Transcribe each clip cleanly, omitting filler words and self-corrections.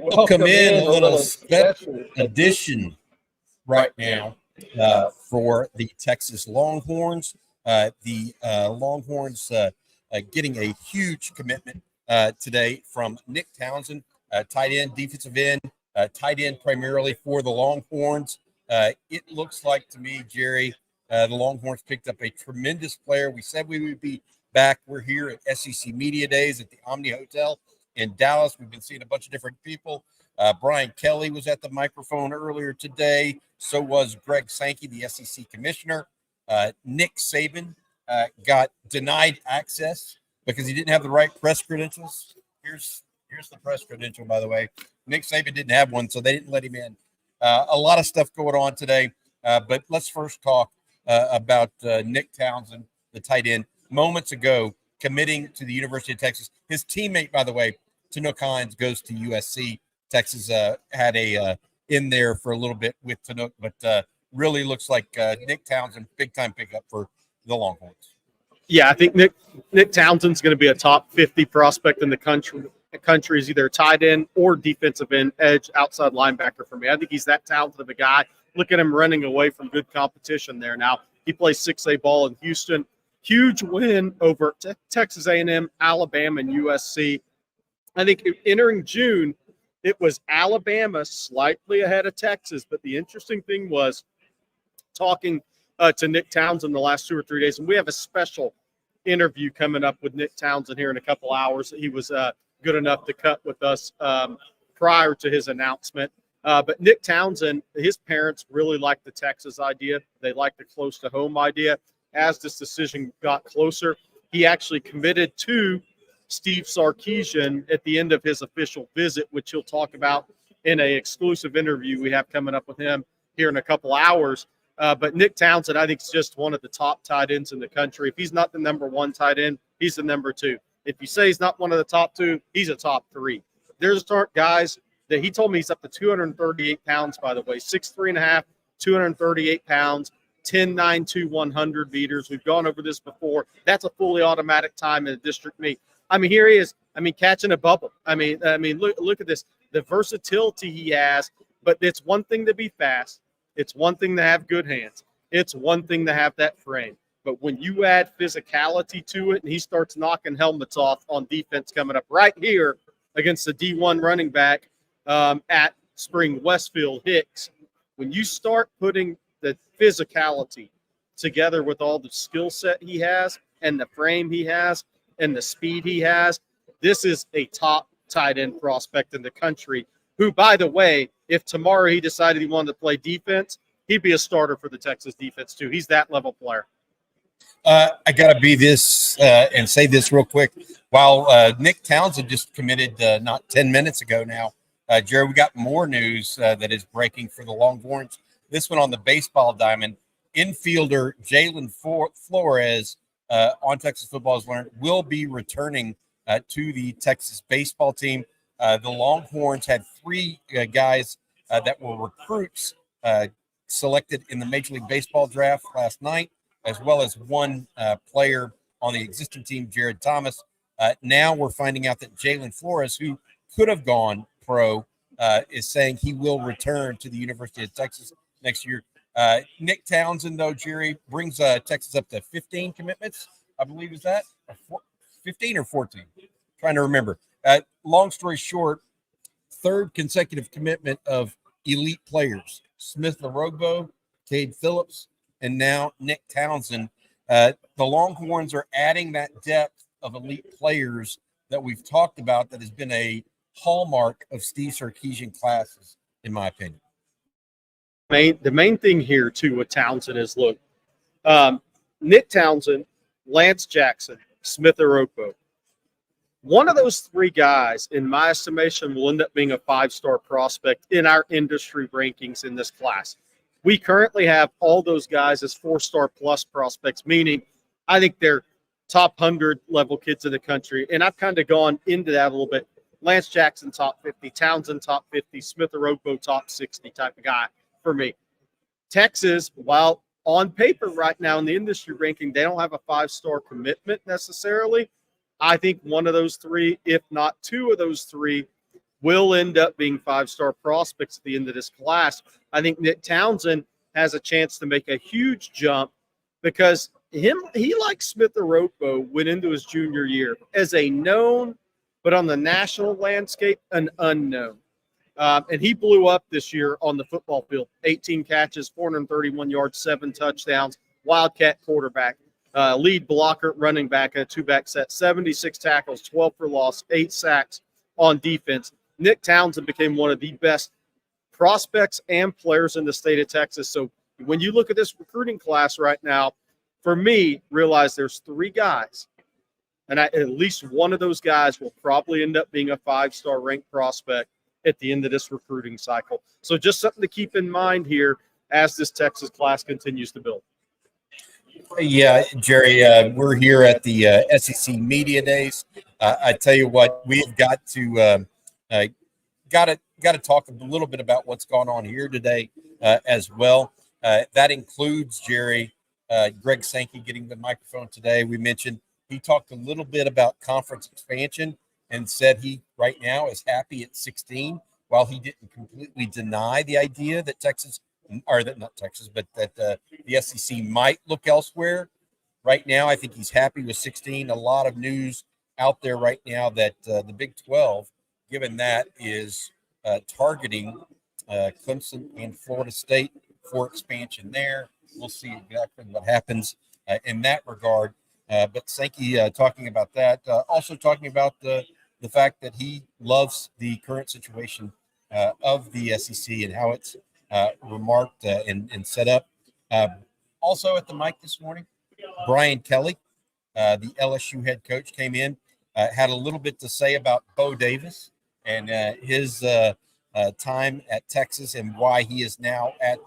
Welcome in a little special edition right now for the Texas Longhorns. The Longhorns getting a huge commitment today from Nick Townsend, tight end, defensive end, tight end primarily for the Longhorns. It looks like to me, Jerry, the Longhorns picked up a tremendous player. We said we would be back. We're here at SEC Media Days at the Omni Hotel in Dallas. We've been seeing a bunch of different people. Brian Kelly was at the microphone earlier today. So was Greg Sankey, the SEC commissioner. Nick Saban got denied access because he didn't have the right press credentials. Here's the press credential, by the way. Nick Saban didn't have one, so they didn't let him in. A lot of stuff going on today, but let's first talk about Nick Townsend, the tight end, moments ago committing to the University of Texas. His teammate, by the way, Tanook Hines, goes to USC. Texas had a in there for a little bit with Tanook, but really looks like Nick Townsend, big-time pickup for the Longhorns. Yeah, I think Nick Townsend's going to be a top 50 prospect in the country. The country is either tight end or defensive end, edge, outside linebacker for me. I think he's that talented of a guy. Look at him running away from good competition there. Now, he plays 6A ball in Houston. Huge win over Texas A&M, Alabama, and USC. I think entering June, it was Alabama slightly ahead of Texas. But the interesting thing was talking to Nick Townsend the last 2 or 3 days, and we have a special interview coming up with Nick Townsend here in a couple hours. He was good enough to cut with us prior to his announcement. But Nick Townsend, his parents really liked the Texas idea. They liked the close-to-home idea. As this decision got closer, he actually committed to Steve Sarkisian at the end of his official visit, which he'll talk about in an exclusive interview we have coming up with him here in a couple hours. But Nick Townsend, I think, is just one of the top tight ends in the country. If he's not the number one tight end, he's the number two. If you say he's not one of the top two, he's a top three. There's guys that he told me he's up to 238 pounds, by the way, 6'3.5", 238 pounds, 10.92 100 meters. We've gone over this before. That's a fully automatic time in a district meet. I mean, here he is. I mean, catching a bubble. I mean, look at this. The versatility he has. But it's one thing to be fast. It's one thing to have good hands. It's one thing to have that frame. But when you add physicality to it, and he starts knocking helmets off on defense coming up right here against the D1 running back at Spring Westfield Hicks, when you start putting the physicality together with all the skill set he has and the frame he has and the speed he has, this is a top tight end prospect in the country who, by the way, if tomorrow he decided he wanted to play defense, he'd be a starter for the Texas defense too. He's that level player. I got to be this and say this real quick. While Nick Townsend just committed not 10 minutes ago now, Jerry, we got more news that is breaking for the Longhorns. This one on the baseball diamond. Infielder Jalen Flores on Texas football has learned will be returning to the Texas baseball team. The Longhorns had 3 guys that were recruits selected in the Major League Baseball draft last night, as well as 1 player on the existing team, Jared Thomas. Now we're finding out that Jalen Flores, who could have gone pro, is saying he will return to the University of Texas next year. Nick Townsend, though, Jerry, brings Texas up to 15 commitments, I believe. Is that 15 or 14? Trying to remember. Long story short, 3rd consecutive commitment of elite players. Smith Larogbo, Cade Phillips, and now Nick Townsend. The Longhorns are adding that depth of elite players that we've talked about that has been a hallmark of Steve Sarkisian classes, in my opinion. The main thing here, too, with Townsend is, look, Nick Townsend, Lance Jackson, Smith Larogbo. One of those 3 guys, in my estimation, will end up being a 5-star prospect in our industry rankings in this class. We currently have all those guys as 4-star plus prospects, meaning I think they're top 100 level kids in the country. And I've kind of gone into that a little bit. Lance Jackson, top 50, Townsend, top 50, Smith Larogbo, top 60 type of guy for me. Texas, while on paper right now in the industry ranking, they don't have a 5-star commitment necessarily. I think one of those 3, if not 2 of those 3, will end up being 5-star prospects at the end of this class. I think Nick Townsend has a chance to make a huge jump because he, like Smith Orokpo, went into his junior year as a known, but on the national landscape, an unknown. And he blew up this year on the football field. 18 catches, 431 yards, 7 touchdowns, Wildcat quarterback, lead blocker, running back, a 2-back set, 76 tackles, 12 for loss, 8 sacks on defense. Nick Townsend became one of the best prospects and players in the state of Texas. So when you look at this recruiting class right now, for me, realize there's 3 guys, and at least one of those guys will probably end up being a 5-star ranked prospect at the end of this recruiting cycle. So just something to keep in mind here as this Texas class continues to build. Yeah, Jerry, we're here at the SEC Media Days. I tell you what, we've got to talk a little bit about what's going on here today as well. That includes, Jerry, Greg Sankey getting the microphone today. We mentioned he talked a little bit about conference expansion and said he right now is happy at 16, while he didn't completely deny the idea that Texas, or that not Texas, but that the SEC might look elsewhere. Right now, I think he's happy with 16. A lot of news out there right now that the Big 12, given that, is targeting Clemson and Florida State for expansion there. We'll see exactly what happens in that regard. But Sankey talking about that, also talking about the fact that he loves the current situation of the SEC and how it's remarked and set up. Also at the mic this morning, Brian Kelly, the LSU head coach, came in, had a little bit to say about Bo Davis and his time at Texas and why he is now at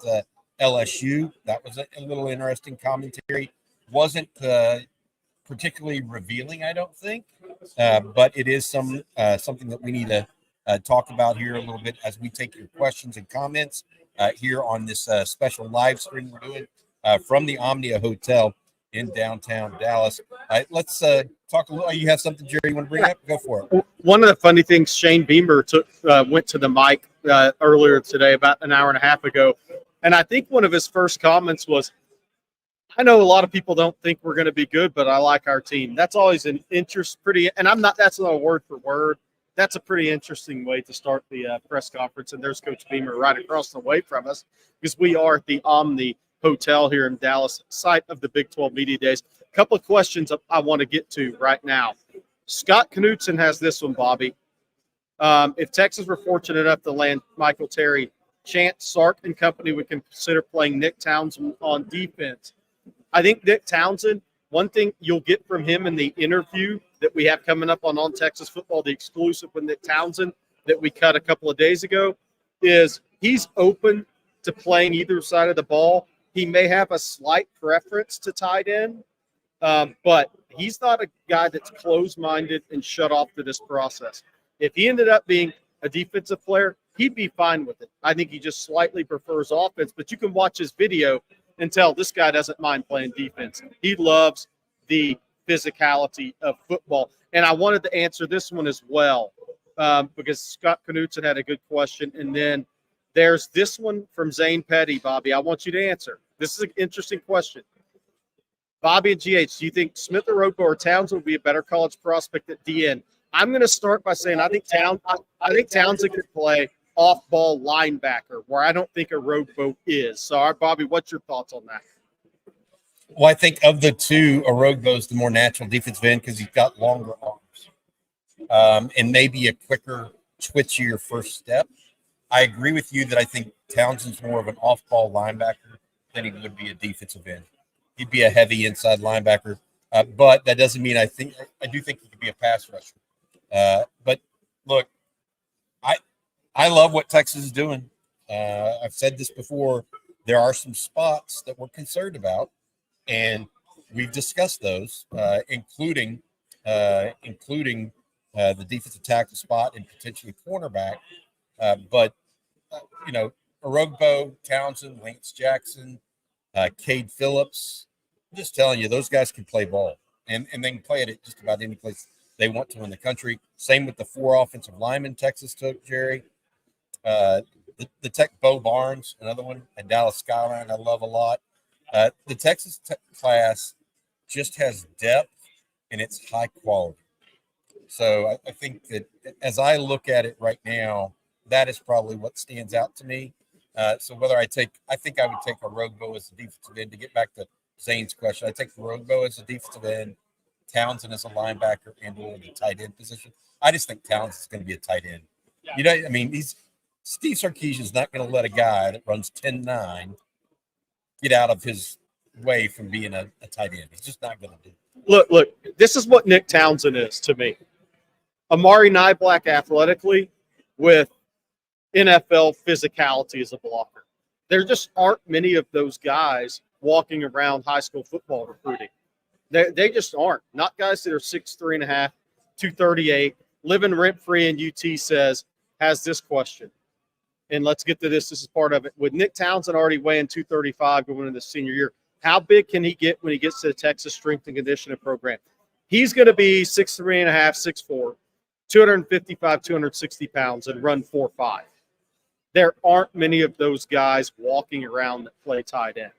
LSU. That was a little interesting commentary. Wasn't particularly revealing, I don't think, but it is something that we need to talk about here a little bit as we take your questions and comments here on this special live stream we're doing from the Omnia Hotel in downtown Dallas. Let's talk a little. You have something, Jerry, you want to bring up? Go for it. One of the funny things, Shane Beamer went to the mic earlier today, about an hour and a half ago, and I think one of his first comments was, I know a lot of people don't think we're going to be good, but I like our team. That's always an and that's not a word for word. That's a pretty interesting way to start the press conference. And there's Coach Beamer right across the way from us, because we are at the Omni Hotel here in Dallas, site of the Big 12 Media Days. A couple of questions I want to get to right now. Scott Knutson has this one, Bobby. If Texas were fortunate enough to land Michael Terry, Chance Sark and company would consider playing Nick Townsend on defense. I think Nick Townsend, one thing you'll get from him in the interview that we have coming up on Texas Football, the exclusive with Nick Townsend that we cut a couple of days ago, is he's open to playing either side of the ball. He may have a slight preference to tight end, but he's not a guy that's closed-minded and shut off to this process. If he ended up being a defensive player, he'd be fine with it. I think he just slightly prefers offense, but you can watch his video and tell this guy doesn't mind playing defense. He loves the physicality of football. And I wanted to answer this one as well because Scott Knutson had a good question. And then there's this one from Zane Petty, Bobby. I want you to answer. This is an interesting question. Bobby and GH, do you think Smith Orokpo or Townsend would be a better college prospect at DN? I'm going to start by saying I think Townsend could play off-ball linebacker, where I don't think Orokpo is. So, all right, Bobby, what's your thoughts on that? Well, I think of the two, Orokpo's the more natural defensive end because he's got longer arms and maybe a quicker, twitchier first step. I agree with you that I think Townsend's more of an off-ball linebacker than he would be a defensive end. He'd be a heavy inside linebacker, but that doesn't mean I do think he could be a pass rusher. But look, I love what Texas is doing. I've said this before. There are some spots that we're concerned about, and we've discussed those, including the defensive tackle spot and potentially cornerback. But Orokpo, Townsen, Lance Jackson, Cade Phillips. I'm just telling you, those guys can play ball, and they can play it at just about any place They want to win the country. Same with the 4 offensive linemen Texas took, Jerry. The Tech Bo Barnes, another one, and Dallas Skyline, I love a lot. The Texas Tech class just has depth and it's high quality. So I think that as I look at it right now, that is probably what stands out to me. So whether I think I would take a Rogbo as a defensive end to get back to Zane's question. I take Rogbo as a defensive end, Townsen as a linebacker, and or the tight end position. I just think Townsend is going to be a tight end. You know, I mean, Steve Sarkisian is not going to let a guy that runs 10-9 get out of his way from being a tight end. He's just not going to do it. Look, this is what Nick Townsend is to me. Amari Niblack athletically with NFL physicality as a blocker. There just aren't many of those guys walking around high school football recruiting. They just aren't. Not guys that are 6'3.5", 238, living rent-free in UT has this question. And let's get to this. This is part of it. With Nick Townsend already weighing 235 going into the senior year, how big can he get when he gets to the Texas Strength and Conditioning Program? He's going to be 6'3.5", 6'4", 255, 260 pounds and run 4.5. There aren't many of those guys walking around that play tight end.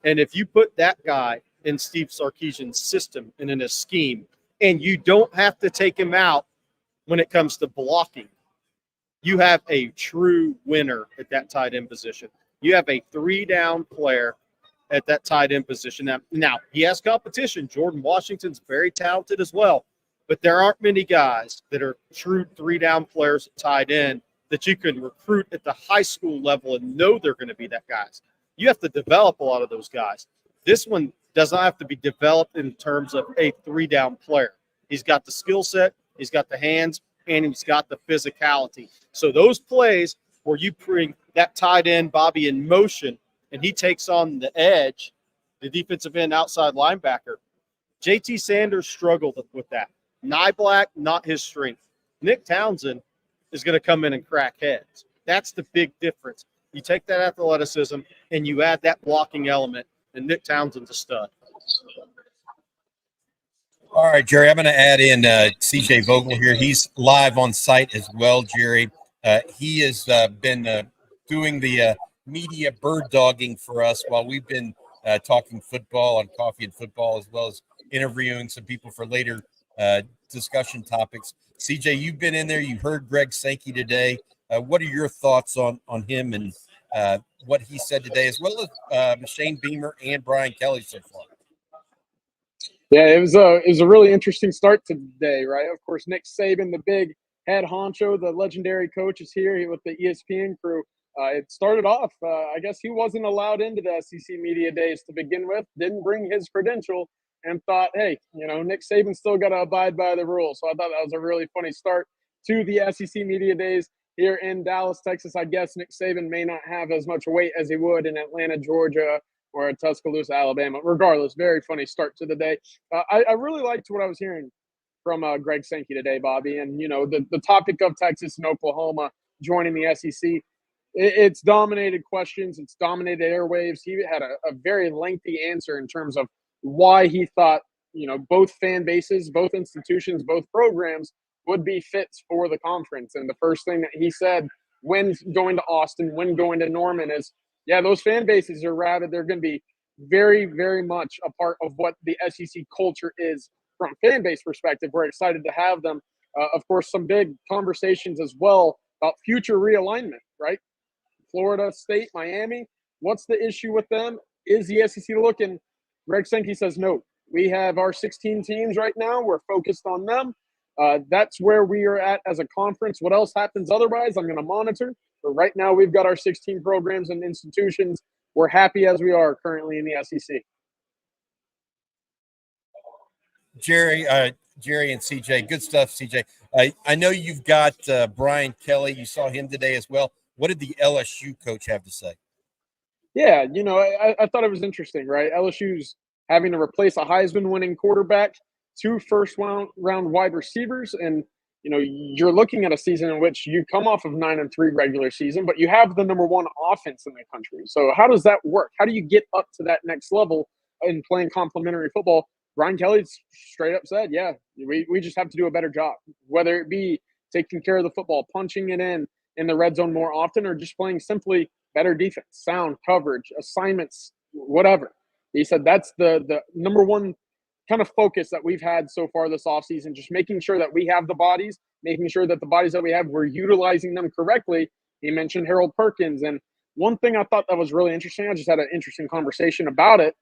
And if you put that guy in Steve Sarkisian's system and in a scheme, and you don't have to take him out when it comes to blocking, you have a true winner at that tight end position. You have a 3-down player at that tight end position. Now, he has competition. Jordan Washington's very talented as well. But there aren't many guys that are true 3-down players at tight end that you can recruit at the high school level and know they're going to be that guys. You have to develop a lot of those guys. This one does not have to be developed in terms of a 3-down player. He's got the skill set, he's got the hands, and he's got the physicality. So those plays where you bring that tight end, Bobby, in motion, and he takes on the edge, the defensive end outside linebacker, JT Sanders struggled with that. Niblack, not his strength. Nick Townsend is going to come in and crack heads. That's the big difference. You take that athleticism and you add that blocking element, and Nick Townsend's a stud. All right, Jerry, I'm going to add in CJ Vogel here. He's live on site as well, Jerry. He has been doing the media bird dogging for us while we've been talking football on Coffee and Football, as well as interviewing some people for later discussion topics. CJ, you've been in there. You heard Greg Sankey today. What are your thoughts on him and what he said today, as well as Shane Beamer and Brian Kelly so far? Yeah, it was a really interesting start today, right? Of course, Nick Saban, the big head honcho, the legendary coach, is here with the ESPN crew. It started off, I guess he wasn't allowed into the SEC media days to begin with, didn't bring his credential, and thought, hey, Nick Saban still got to abide by the rules. So I thought that was a really funny start to the SEC media days here in Dallas, Texas. I guess Nick Saban may not have as much weight as he would in Atlanta, Georgia, or at Tuscaloosa, Alabama. Regardless, very funny start to the day. I really liked what I was hearing from Greg Sankey today, Bobby. And, the topic of Texas and Oklahoma joining the SEC, it's dominated questions. It's dominated airwaves. He had a very lengthy answer in terms of why he thought, both fan bases, both institutions, both programs would be fits for the conference. And the first thing that he said when going to Austin, when going to Norman is, yeah, those fan bases are rabid. They're going to be very, very much a part of what the SEC culture is from a fan base perspective. We're excited to have them. Of course, some big conversations as well about future realignment, right? Florida State, Miami, what's the issue with them? Is the SEC looking? Greg Sankey says, no, we have our 16 teams right now. We're focused on them. That's where we are at as a conference. What else happens otherwise, I'm going to monitor. But right now, we've got our 16 programs and institutions. We're happy as we are currently in the SEC. Jerry and CJ, good stuff, CJ. I know you've got Brian Kelly. You saw him today as well. What did the LSU coach have to say? Yeah, I thought it was interesting, right? LSU's having to replace a Heisman-winning quarterback, 2 first-round wide receivers, and you're looking at a season in which you come off of 9-3 regular season, but you have the number 1 offense in the country. So how does that work? How do you get up to that next level in playing complementary football Brian Kelly straight up said, yeah, we just have to do a better job, whether it be taking care of the football, punching it in the red zone more often, or just playing simply better defense, sound coverage, assignments, whatever. He said that's the number one kind of focus that we've had so far this offseason, just making sure that we have the bodies, making sure that the bodies that we have, we're utilizing them correctly. He mentioned Harold Perkins. And one thing I thought that was really interesting, I just had an interesting conversation about it.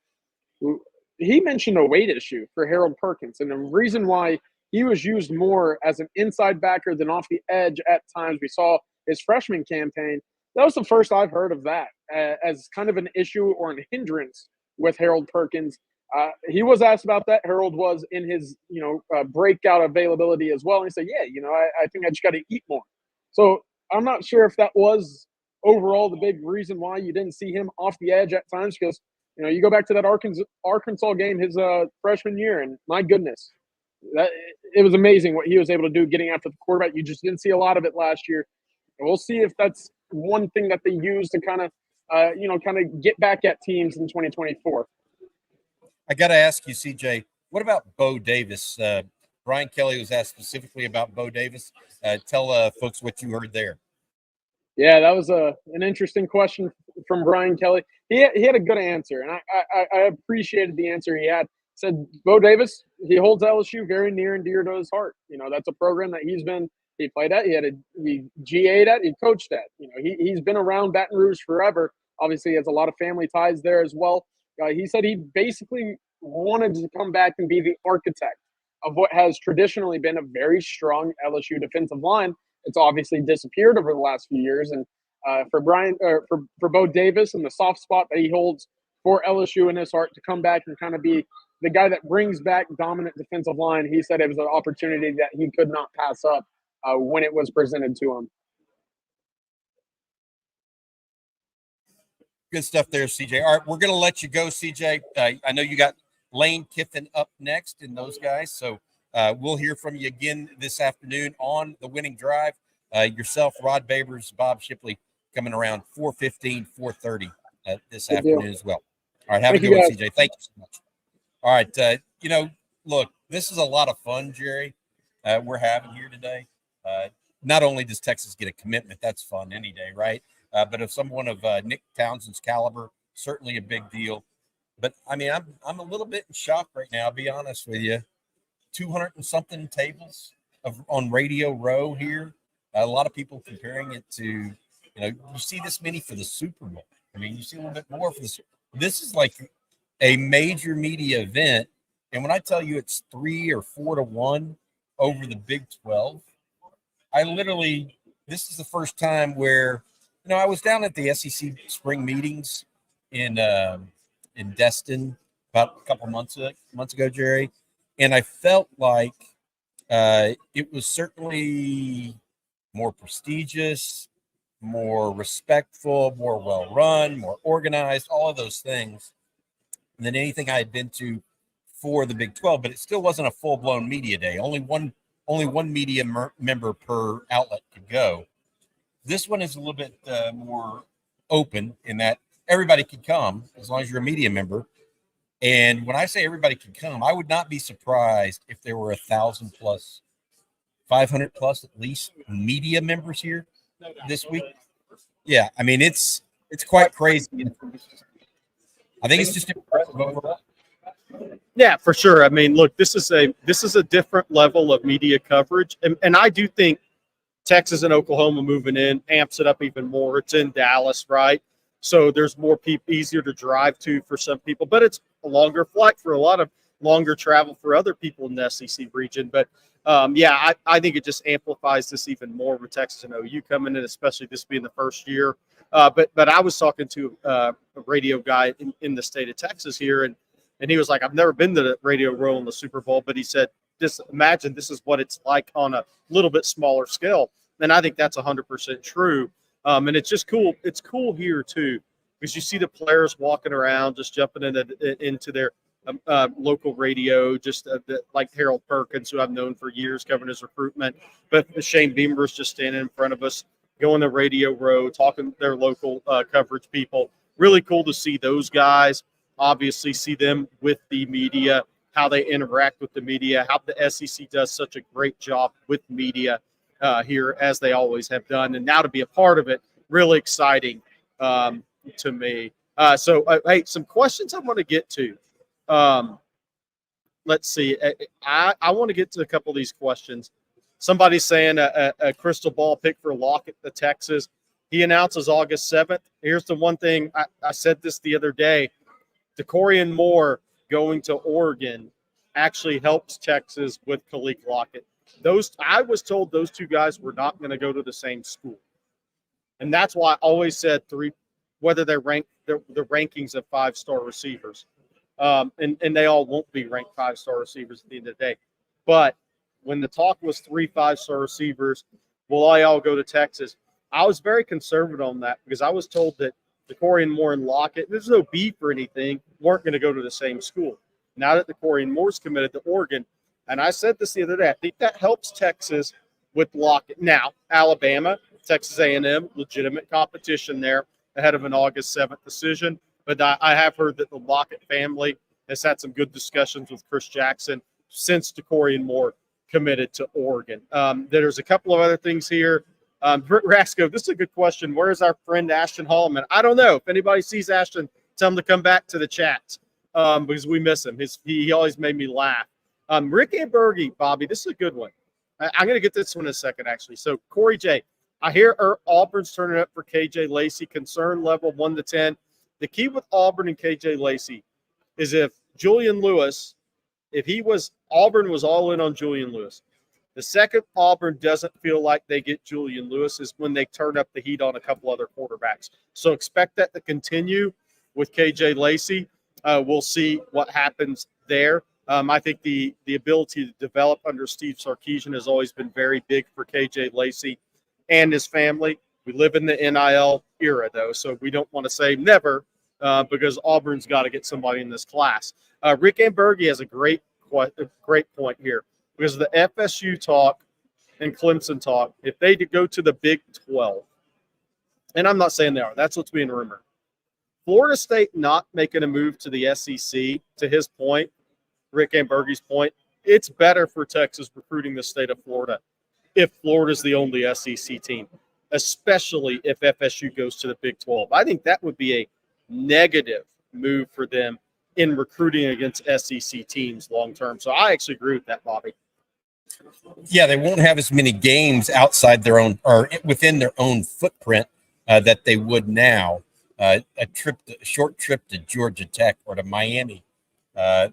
He mentioned a weight issue for Harold Perkins. And the reason why he was used more as an inside backer than off the edge at times, we saw his freshman campaign. That was the first I've heard of that as kind of an issue or an hindrance with Harold Perkins. He was asked about that. Harold was in his, breakout availability as well. And he said, yeah, I think I just got to eat more. So I'm not sure if that was overall the big reason why you didn't see him off the edge at times, because, you go back to that Arkansas game his freshman year, and my goodness, it was amazing what he was able to do getting after the quarterback. You just didn't see a lot of it last year. And we'll see if that's one thing that they use to kind of get back at teams in 2024. I got to ask you, CJ, what about Bo Davis? Brian Kelly was asked specifically about Bo Davis. Tell folks what you heard there. Yeah, that was an interesting question from Brian Kelly. He had a good answer, and I appreciated the answer he had. Said Bo Davis, he holds LSU very near and dear to his heart. That's a program that he played at, he GA'd at, he coached at. He's been around Baton Rouge forever. Obviously, he has a lot of family ties there as well. He said he basically wanted to come back and be the architect of what has traditionally been a very strong LSU defensive line. It's obviously disappeared over the last few years. And for Bo Davis and the soft spot that he holds for LSU in his heart to come back and kind of be the guy that brings back dominant defensive line, he said it was an opportunity that he could not pass up when it was presented to him. Good stuff there, CJ. All right, we're going to let you go, CJ. I know you got Lane Kiffin up next and those guys. So we'll hear from you again this afternoon on The Winning Drive. Yourself, Rod Babers, Bob Shipley coming around 4:15, 4:30 this afternoon as well. All right, have a good one, CJ. Thank you so much. All right, look, this is a lot of fun, Jerry, we're having here today. Not only does Texas get a commitment, that's fun any day, right? But if someone of Nick Townsend's caliber, certainly a big deal. But, I mean, I'm a little bit in shock right now, I'll be honest with you. 200 and something tables on Radio Row here. A lot of people comparing it to, you see this many for the Super Bowl. I mean, you see a little bit more for the Super Bowl. This is like a major media event. And when I tell you it's 3 or 4 to 1 over the Big 12, this is the first time where, I was down at the SEC spring meetings in Destin about a couple months ago, Jerry, and I felt like it was certainly more prestigious, more respectful, more well-run, more organized, all of those things than anything I had been to for the Big 12, but it still wasn't a full-blown media day. Only one media member per outlet could go. This one is a little bit more open in that everybody can come as long as you're a media member. And when I say everybody can come, I would not be surprised if there were 1,000 plus, 500 plus at least media members here this week. Yeah, I mean it's quite crazy. I think it's just impressive overall. Yeah, for sure. I mean, look, this is a different level of media coverage, and I do think Texas and Oklahoma moving in amps it up even more. It's in Dallas, right? So there's more people, easier to drive to for some people, but it's a longer flight for a lot of longer travel for other people in the SEC region. But I think it just amplifies this even more with Texas and OU coming in, especially this being the first year. But I was talking to a radio guy in the state of Texas here, and he was like, I've never been to the Radio Row in the Super Bowl, but he said, just imagine this is what it's like on a little bit smaller scale. And I think that's 100% true. And it's just cool. It's cool here too, because you see the players walking around, just jumping into their local radio, just like Harold Perkins, who I've known for years, covering his recruitment. But Shane Beamer's just standing in front of us, going to Radio Row, talking to their local coverage people. Really cool to see those guys. Obviously, see them with the media, how they interact with the media, how the SEC does such a great job with media here, as they always have done. And now to be a part of it, really exciting to me. Hey, some questions I want to get to. Let's see. I want to get to a couple of these questions. Somebody's saying a crystal ball pick for Lockett to Texas. He announces August 7th. Here's the one thing. I said this the other day. DeCorian Moore going to Oregon actually helps Texas with Khalil Lockett. I was told those two guys were not going to go to the same school. And that's why I always said whether they're ranked the rankings of 5-star receivers. And they all won't be ranked 5-star receivers at the end of the day. But when the talk was 3 5-star receivers, will I all go to Texas? I was very conservative on that because I was told that DeCorian Moore and Lockett, there's no beef or anything, weren't going to go to the same school. Now that DeCorian Moore's committed to Oregon, and I said this the other day, I think that helps Texas with Lockett. Now, Alabama, Texas A&M, legitimate competition there ahead of an August 7th decision. But I have heard that the Lockett family has had some good discussions with Chris Jackson since DeCorian Moore committed to Oregon. There's a couple of other things here. Britt Rasco, this is a good question. Where is our friend Ashton Hallman? I don't know. If anybody sees Ashton, tell him to come back to the chat because we miss him. He always made me laugh. Rick Ambergy, Bobby, this is a good one. I'm going to get this one in a second, actually. So, Corey J., I hear Auburn's turning up for KJ Lacey. Concern level 1 to 10. The key with Auburn and KJ Lacey is if Julian Lewis, Auburn was all in on Julian Lewis. The second Auburn doesn't feel like they get Julian Lewis is when they turn up the heat on a couple other quarterbacks. So expect that to continue with KJ Lacey. We'll see what happens there. I think the ability to develop under Steve Sarkisian has always been very big for KJ Lacey and his family. We live in the NIL era, though, so we don't want to say never because Auburn's got to get somebody in this class. Rick Ambergy has a great point here because the FSU talk and Clemson talk, if they go to the Big 12, and I'm not saying they are, that's what's being rumored. Florida State not making a move to the SEC, to his point, Rick Ambergy's point, it's better for Texas recruiting the state of Florida if Florida's the only SEC team, especially if FSU goes to the Big 12. I think that would be a negative move for them in recruiting against SEC teams long term. So I actually agree with that, Bobby. Yeah, they won't have as many games outside their own or within their own footprint that they would now. A short trip to Georgia Tech or to Miami.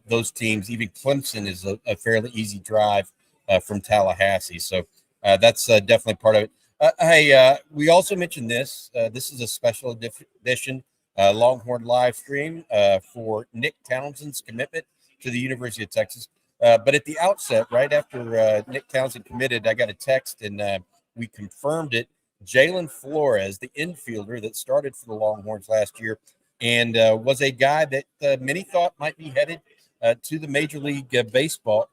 Those teams, even Clemson is a fairly easy drive from Tallahassee. So that's definitely part of it. We also mentioned this. This is a special edition Longhorn live stream for Nick Townsend's commitment to the University of Texas. But at the outset, right after Nick Townsend committed, I got a text and we confirmed it. Jalen Flores, the infielder that started for the Longhorns last year and was a guy that many thought might be headed to the Major League Baseball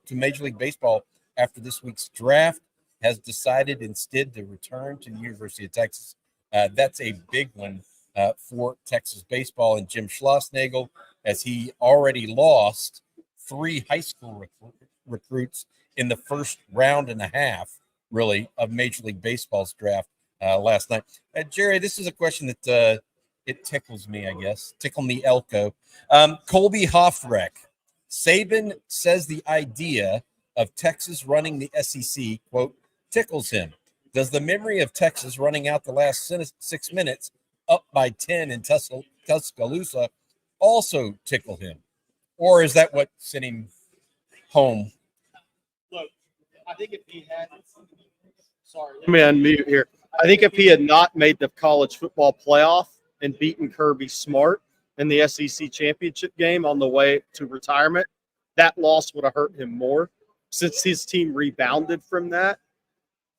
after this week's draft, has decided instead to return to the University of Texas. That's a big one for Texas baseball and Jim Schlossnagle, as he already lost 3 high school recruits in the first round and a half, really, of Major League Baseball's draft last night. Jerry, this is a question that it tickles me, I guess. Tickle me, Elko. Colby Hoffreck. Saban says the idea of Texas running the SEC, quote, tickles him. Does the memory of Texas running out the last 6 minutes up by 10 in Tuscaloosa also tickle him? Or is that what sent him home? Look, I think if he had – sorry, let me unmute here. I think if he had not made the college football playoff and beaten Kirby Smart in the SEC championship game on the way to retirement, that loss would have hurt him more. Since his team rebounded from that,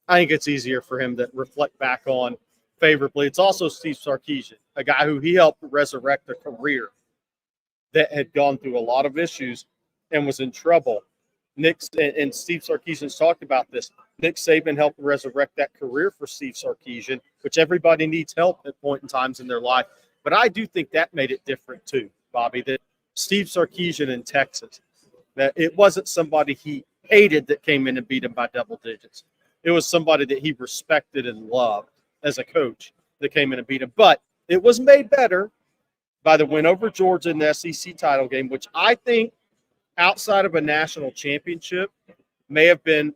I think it's easier for him to reflect back on favorably. It's also Steve Sarkisian, a guy who he helped resurrect a career that had gone through a lot of issues and was in trouble. Nick and Steve Sarkisian's talked about this. Nick Saban helped resurrect that career for Steve Sarkisian, which everybody needs help at point in times in their life. But I do think that made it different too, Bobby, that Steve Sarkisian in Texas, That it wasn't somebody he hated that came in and beat him by double digits. It was somebody that he respected and loved as a coach that came in and beat him. But it was made better by the win over Georgia in the SEC title game, which I think outside of a national championship may have been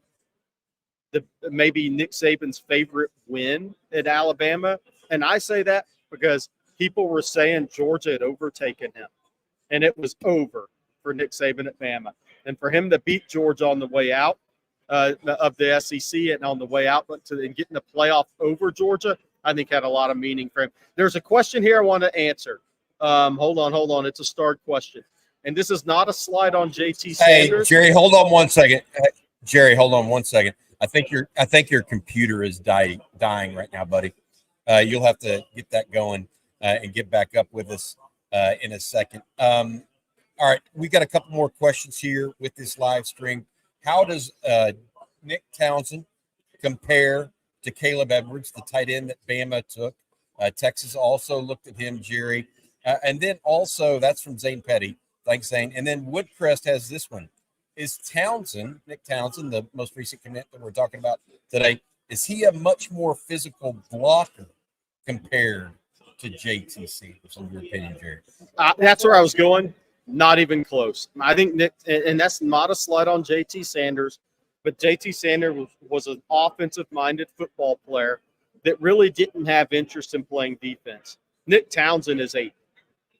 maybe Nick Saban's favorite win at Alabama. And I say that because people were saying Georgia had overtaken him, and it was over for Nick Saban at Bama. And for him to beat Georgia on the way out of the SEC and on the way out and getting the playoff over Georgia, I think had a lot of meaning for him. There's a question here I want to answer. Hold on. It's a start question. And this is not a slide on JT Sanders. Hey, Jerry, hold on one second. Jerry, hold on one second. I think your computer is dying right now, buddy. You'll have to get that going and get back up with us in a second. All right, we got a couple more questions here with this live stream. How does Nick Townsend compare to Caleb Edwards, the tight end that Bama took? Texas also looked at him, Jerry. And then also, that's from Zane Petty. Thanks, Zane. And then Woodcrest has this one. Is Townsen, Nick Townsend, the most recent commit that we're talking about today, is he a much more physical blocker compared to JT Sanders, in your opinion, Jerry? That's where I was going. Not even close. I think Nick, and that's not a slide on JT Sanders, but JT Sanders was an offensive-minded football player that really didn't have interest in playing defense. Nick Townsend is a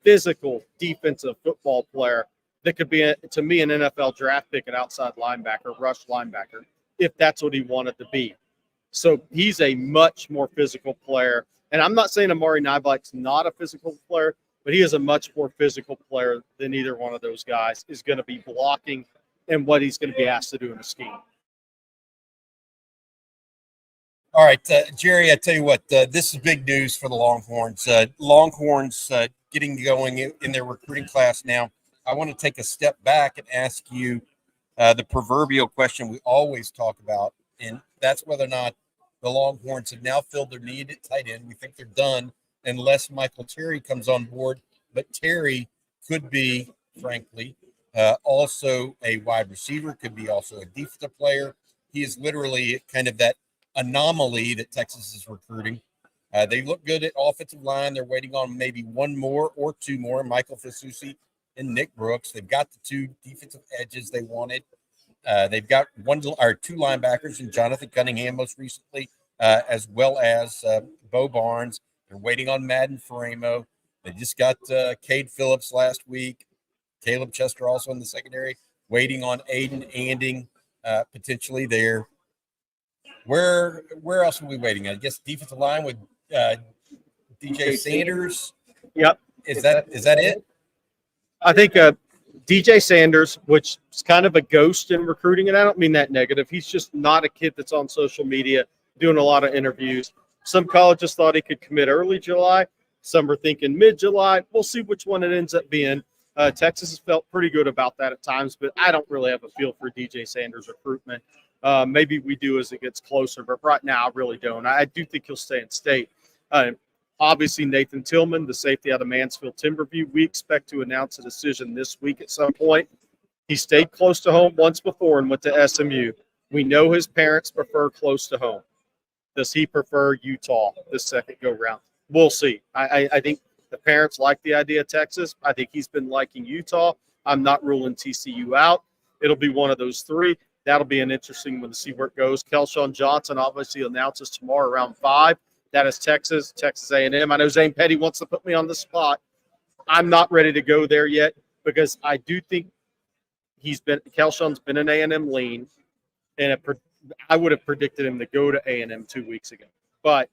physical defensive football player that could be, to me, an NFL draft pick, an outside linebacker, rush linebacker, if that's what he wanted to be. So he's a much more physical player. And I'm not saying Amari Niblack's not a physical player, but he is a much more physical player than either one of those guys is going to be blocking and what he's going to be asked to do in the scheme. All right, Jerry, I tell you what, this is big news for the Longhorns. Longhorns getting going in their recruiting class now. I want to take a step back and ask you the proverbial question we always talk about, and that's whether or not the Longhorns have now filled their need at tight end. We think they're done unless Michael Terry comes on board, but Terry could be, frankly, also a wide receiver, could be also a defensive player. He is literally kind of that anomaly that Texas is recruiting. They look good at offensive line. They're waiting on maybe one more or two more, Michael Fasusi and Nick Brooks. They've got the two defensive edges they wanted. They've got one or two linebackers in Jonathan Cunningham most recently, as well as Bo Barnes. They're waiting on Madden Faramo. They just got Cade Phillips last week. Caleb Chester also in the secondary. Waiting on Aiden Anding potentially there. Where else are we waiting? I guess defensive line with DJ Sanders. Yep. Is that it? I think DJ Sanders, which is kind of a ghost in recruiting, and I don't mean that negative. He's just not a kid that's on social media doing a lot of interviews. Some colleges thought he could commit early July. Some are thinking mid-July. We'll see which one it ends up being. Texas has felt pretty good about that at times, but I don't really have a feel for DJ Sanders' recruitment. Maybe we do as it gets closer, but right now I really don't. I do think he'll stay in state. Obviously, Nathan Tillman, the safety out of Mansfield Timberview, we expect to announce a decision this week at some point. He stayed close to home once before and went to SMU. We know his parents prefer close to home. Does he prefer Utah this second go-round? We'll see. I think the parents like the idea of Texas. I think he's been liking Utah. I'm not ruling TCU out. It'll be one of those three. That'll be an interesting one to see where it goes. Kelshawn Johnson obviously announces tomorrow around 5. That is Texas A&M. I know Zane Petty wants to put me on the spot. I'm not ready to go there yet because I do think Kelshawn's been an A&M lean, and I would have predicted him to go to A&M 2 weeks ago. But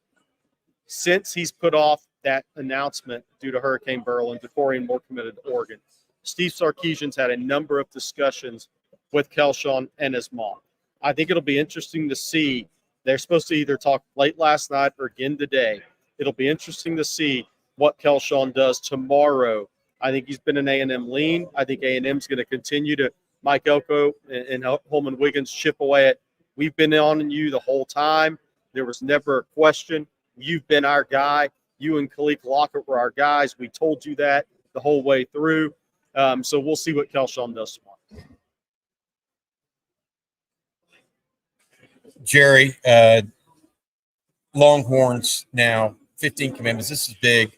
since he's put off that announcement due to Hurricane Beryl and DeCorian more committed to Oregon, Steve Sarkisian's had a number of discussions with Kelshawn and his mom. I think it'll be interesting to see. They're supposed to either talk late last night or again today. It'll be interesting to see what Kelshawn does tomorrow. I think he's been an A&M lean. I think A&M's going to continue to Mike Elko and Holman Wiggins chip away at, we've been on you the whole time. There was never a question. You've been our guy. You and Khalid Lockett were our guys. We told you that the whole way through. So we'll see what Kelshawn does tomorrow. Jerry, Longhorns now, 15 commitments. This is big.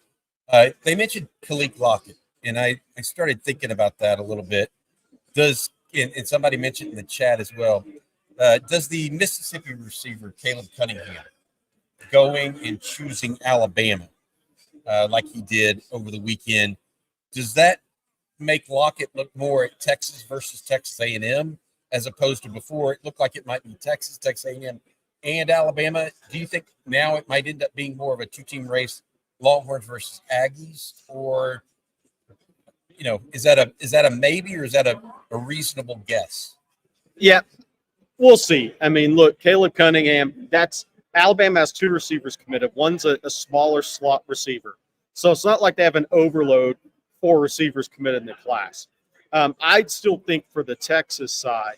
They mentioned Khalid Lockett, and I started thinking about that a little bit. And somebody mentioned in the chat as well, does the Mississippi receiver Caleb Cunningham going and choosing Alabama like he did over the weekend, does that make Lockett look more at Texas versus Texas A&M as opposed to before it looked like it might be Texas, Texas A&M, and Alabama? Do you think now it might end up being more of a two-team race, Longhorns versus Aggies, or is that a maybe, or is that a reasonable guess? Yeah, we'll see. I mean, look, Caleb Cunningham, Alabama has 2 receivers committed. One's a smaller slot receiver. So it's not like they have an overload, 4 receivers committed in the class. I'd still think for the Texas side,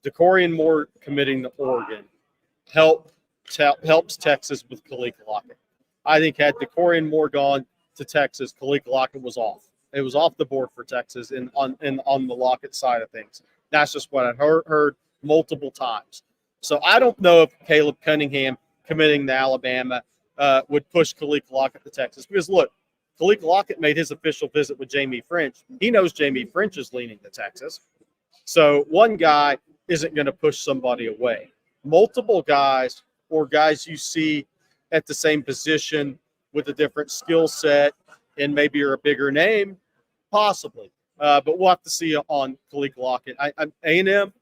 DeCorian Moore committing to Oregon helps Texas with Khalid Lockett. I think had DeCorian Moore gone to Texas, Khalid Lockett was off. It was off the board for Texas on the Lockett side of things. That's just what I heard multiple times. So I don't know if Caleb Cunningham committing to Alabama would push Khalid Lockett to Texas. Because, look, Khalid Lockett made his official visit with Jamie French. He knows Jamie French is leaning to Texas. So one guy isn't going to push somebody away. Multiple guys or guys you see at the same position with a different skill set and maybe you're a bigger name, possibly. But we'll have to see on Khalid Lockett. A&M,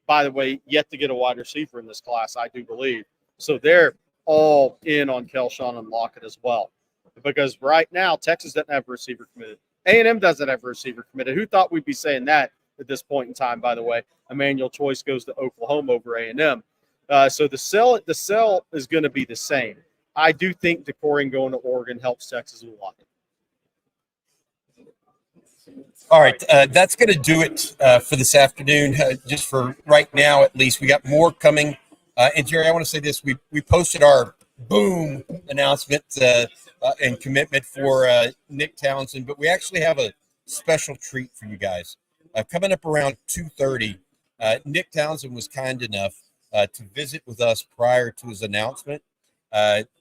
by the way, yet to get a wide receiver in this class, I do believe. So they're all in on Kelshawn and Lockett as well. Because right now, Texas doesn't have a receiver committed. A&M doesn't have a receiver committed. Who thought we'd be saying that at this point in time, by the way? Emmanuel Choice goes to Oklahoma over A&M. So the sell is going to be the same. I do think DeCorian going to Oregon helps Texas a lot. All right, that's going to do it for this afternoon, just for right now at least. We got more coming. And, Jerry, I want to say this. We posted our boom announcement and commitment for Nick Townsend, but we actually have a special treat for you guys. Coming up around 2:30, Nick Townsend was kind enough to visit with us prior to his announcement.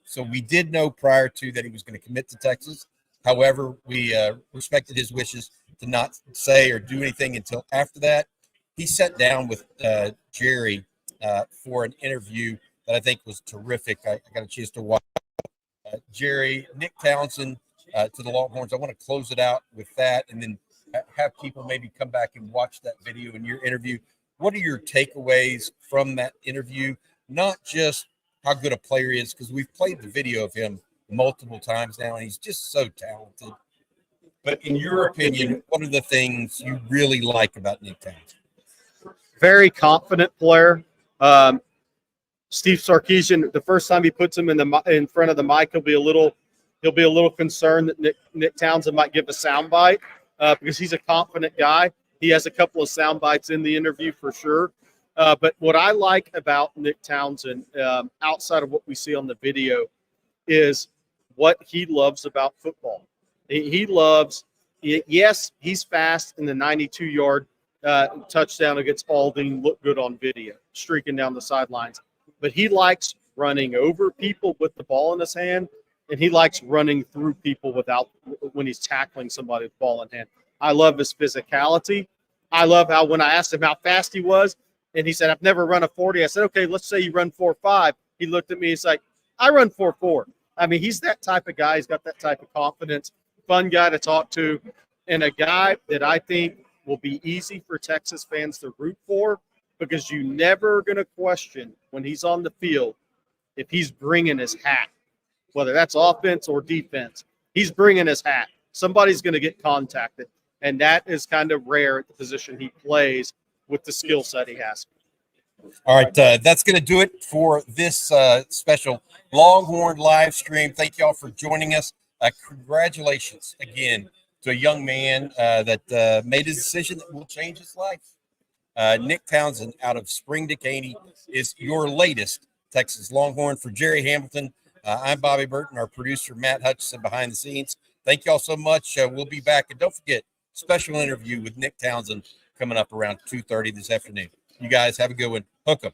So we did know prior to that he was going to commit to Texas. However, we respected his wishes to not say or do anything until after that. He sat down with Jerry for an interview that I think was terrific. I got a chance to watch Jerry, Nick Townsend to the Longhorns. I want to close it out with that and then have people maybe come back and watch that video in your interview. What are your takeaways from that interview? Not just how good a player he is, because we've played the video of him multiple times now, and he's just so talented. But in your opinion, what are the things you really like about Nick Townsend? Very confident player. Steve Sarkisian, the first time he puts him in front of the mic, he'll be a little concerned that Nick Townsend might give a soundbite because he's a confident guy. He has a couple of sound bites in the interview for sure. But what I like about Nick Townsend, outside of what we see on the video, is what he loves about football. He loves, yes, he's fast in the 92-yard touchdown against Aldine, looked good on video, streaking down the sidelines. But he likes running over people with the ball in his hand, and he likes running through people when he's tackling somebody with the ball in hand. I love his physicality. I love how when I asked him how fast he was, and he said, I've never run a 40. I said, okay, let's say you run 4.5. He looked at me, he's like, I run 4.4. I mean, he's that type of guy. He's got that type of confidence, fun guy to talk to, and a guy that I think will be easy for Texas fans to root for because you're never going to question when he's on the field if he's bringing his hat, whether that's offense or defense. He's bringing his hat. Somebody's going to get contacted, and that is kind of rare at the position he plays with the skill set he has. All right, that's going to do it for this special Longhorn live stream. Thank you all for joining us. Congratulations again to a young man that made a decision that will change his life. Nick Townsend out of Spring Decaney is your latest Texas Longhorn. For Gerry Hamilton, I'm Bobby Burton, our producer, Matt Hutchison, behind the scenes. Thank you all so much. We'll be back. And don't forget, special interview with Nick Townsend coming up around 2:30 this afternoon. You guys have a good one. Hook 'em.